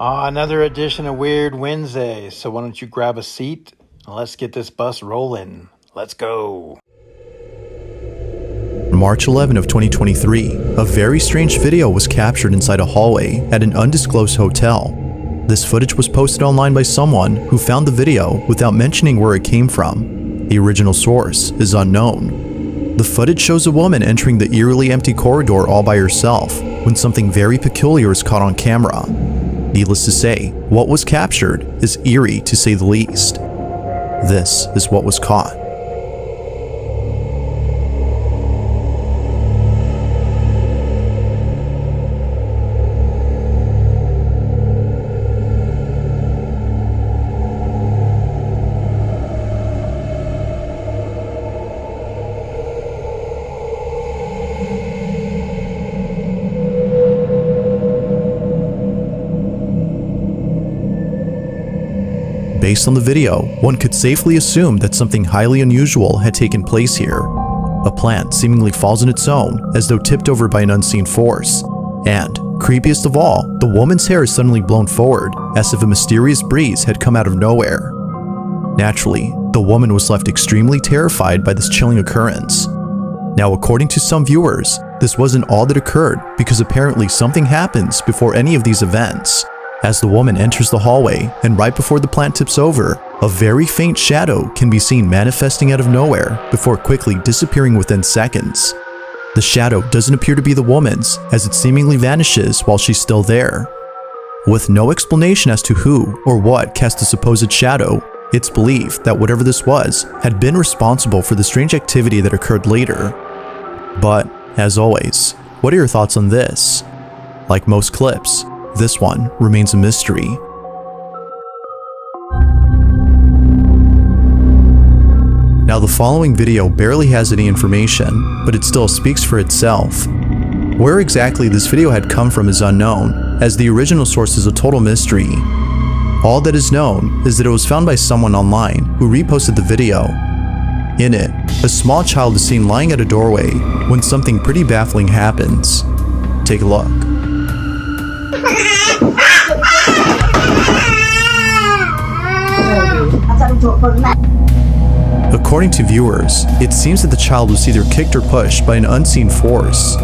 Another edition of Weird Wednesday. So why don't you grab a seat and let's get this bus rolling. Let's go. March 11 of 2023, a very strange video was captured inside a hallway at an undisclosed hotel. This footage was posted online by someone who found the video without mentioning where it came from. The original source is unknown. The footage shows a woman entering the eerily empty corridor all by herself when something very peculiar is caught on camera. Needless to say, what was captured is eerie to say the least. This is what was caught. Based on the video, one could safely assume that something highly unusual had taken place here. A plant seemingly falls on its own, as though tipped over by an unseen force. And, creepiest of all, the woman's hair is suddenly blown forward, as if a mysterious breeze had come out of nowhere. Naturally, the woman was left extremely terrified by this chilling occurrence. Now, according to some viewers, this wasn't all that occurred because apparently something happens before any of these events. As the woman enters the hallway, and right before the plant tips over, a very faint shadow can be seen manifesting out of nowhere before quickly disappearing within seconds. The shadow doesn't appear to be the woman's, as it seemingly vanishes while she's still there. With no explanation as to who or what cast the supposed shadow, it's believed that whatever this was had been responsible for the strange activity that occurred later. But, as always, what are your thoughts on this? Like most clips, this one remains a mystery. Now, the following video barely has any information, but it still speaks for itself. Where exactly this video had come from is unknown, as the original source is a total mystery. All that is known is that it was found by someone online who reposted the video. In it, a small child is seen lying at a doorway when something pretty baffling happens. Take a look. According to viewers, it seems that the child was either kicked or pushed by an unseen force.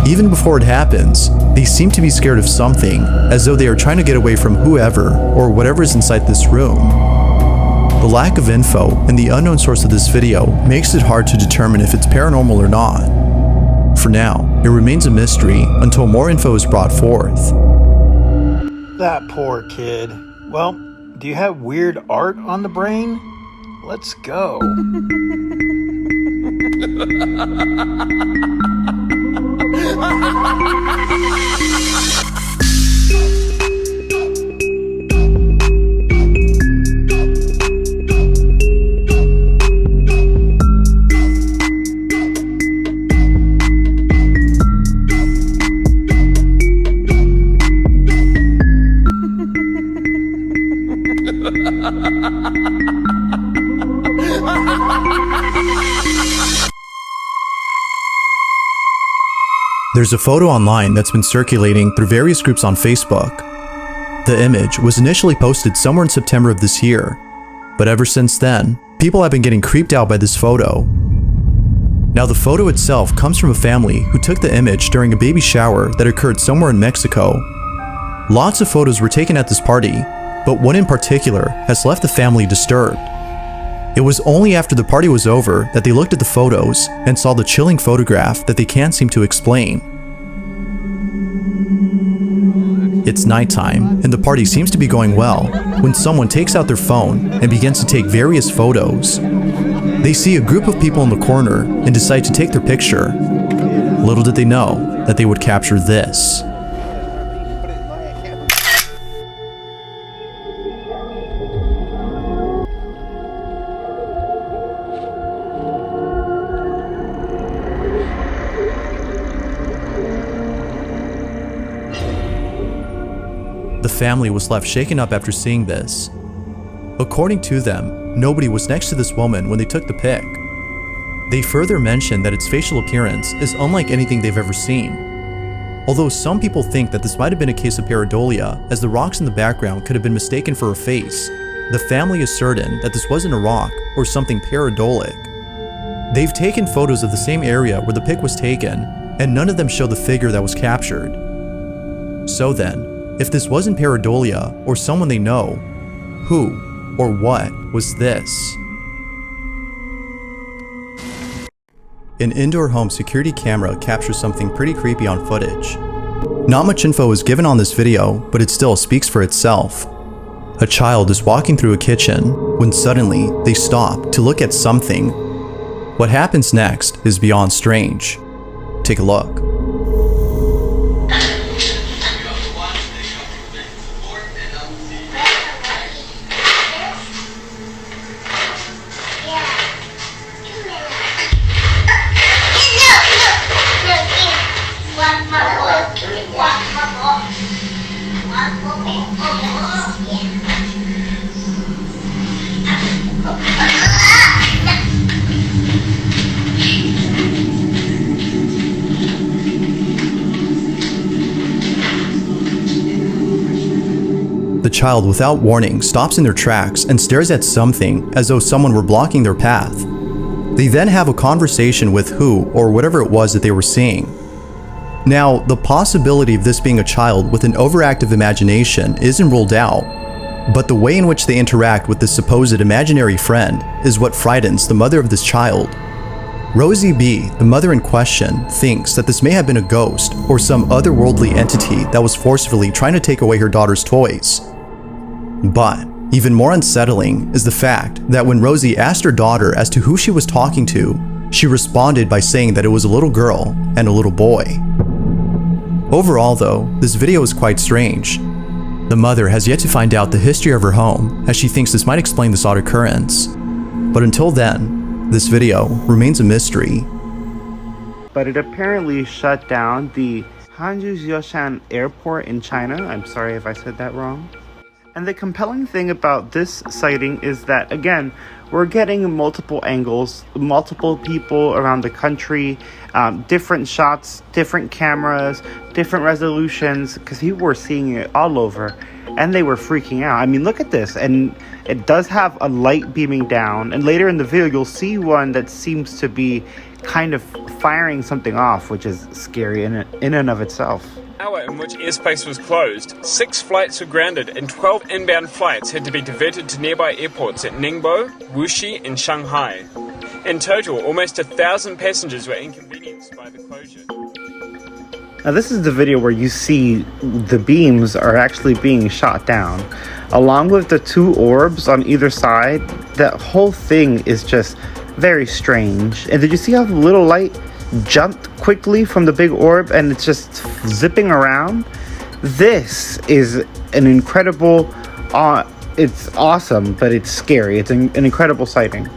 Even before it happens, they seem to be scared of something, as though they are trying to get away from whoever or whatever is inside this room. The lack of info and the unknown source of this video makes it hard to determine if it's paranormal or not. For now, it remains a mystery until more info is brought forth. That poor kid. Well, do you have weird art on the brain? Let's go. There's a photo online that's been circulating through various groups on Facebook. The image was initially posted somewhere in September of this year, but ever since then, people have been getting creeped out by this photo. Now, the photo itself comes from a family who took the image during a baby shower that occurred somewhere in Mexico. Lots of photos were taken at this party, but one in particular has left the family disturbed. It was only after the party was over that they looked at the photos and saw the chilling photograph that they can't seem to explain. It's nighttime, and the party seems to be going well, when someone takes out their phone and begins to take various photos. They see a group of people in the corner and decide to take their picture. Little did they know that they would capture this. The family was left shaken up after seeing this. According to them, nobody was next to this woman when they took the pic. They further mentioned that its facial appearance is unlike anything they've ever seen. Although some people think that this might have been a case of pareidolia, as the rocks in the background could have been mistaken for a face, the family is certain that this wasn't a rock or something pareidolic. They've taken photos of the same area where the pic was taken, and none of them show the figure that was captured. So then, if this wasn't pareidolia or someone they know, who or what was this? An indoor home security camera captures something pretty creepy on footage. Not much info is given on this video, but it still speaks for itself. A child is walking through a kitchen when suddenly they stop to look at something. What happens next is beyond strange. Take a look. The child, without warning, stops in their tracks and stares at something as though someone were blocking their path. They then have a conversation with who or whatever it was that they were seeing. Now, the possibility of this being a child with an overactive imagination isn't ruled out, but the way in which they interact with this supposed imaginary friend is what frightens the mother of this child. Rosie B., the mother in question, thinks that this may have been a ghost or some otherworldly entity that was forcefully trying to take away her daughter's toys. But even more unsettling is the fact that when Rosie asked her daughter as to who she was talking to, she responded by saying that it was a little girl and a little boy. Overall though, this video is quite strange. The mother has yet to find out the history of her home, as she thinks this might explain this odd occurrence. But until then, this video remains a mystery. But it apparently shut down the Hangzhou airport in China. I'm sorry if I said that wrong. And the compelling thing about this sighting is that, again, we're getting multiple angles, multiple people around the country, different shots, different cameras, different resolutions, because people were seeing it all over, and they were freaking out. I mean, look at this, and it does have a light beaming down, and later in the video, you'll see one that seems to be kind of firing something off, which is scary in and of itself. Hour in which airspace was closed, 6 flights were grounded and 12 inbound flights had to be diverted to nearby airports at Ningbo, Wuxi and Shanghai. In total, almost 1,000 passengers were inconvenienced by the closure. Now this is the video where you see the beams are actually being shot down. Along with the 2 orbs on either side, that whole thing is just very strange. And did you see how the little light jumped quickly from the big orb and it's just zipping around? This is an incredible, it's awesome, but it's scary. It's an incredible sighting.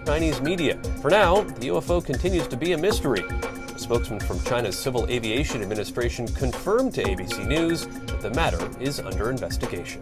Chinese media. For now, the UFO continues to be a mystery. A spokesman from China's Civil Aviation Administration confirmed to ABC News that the matter is under investigation.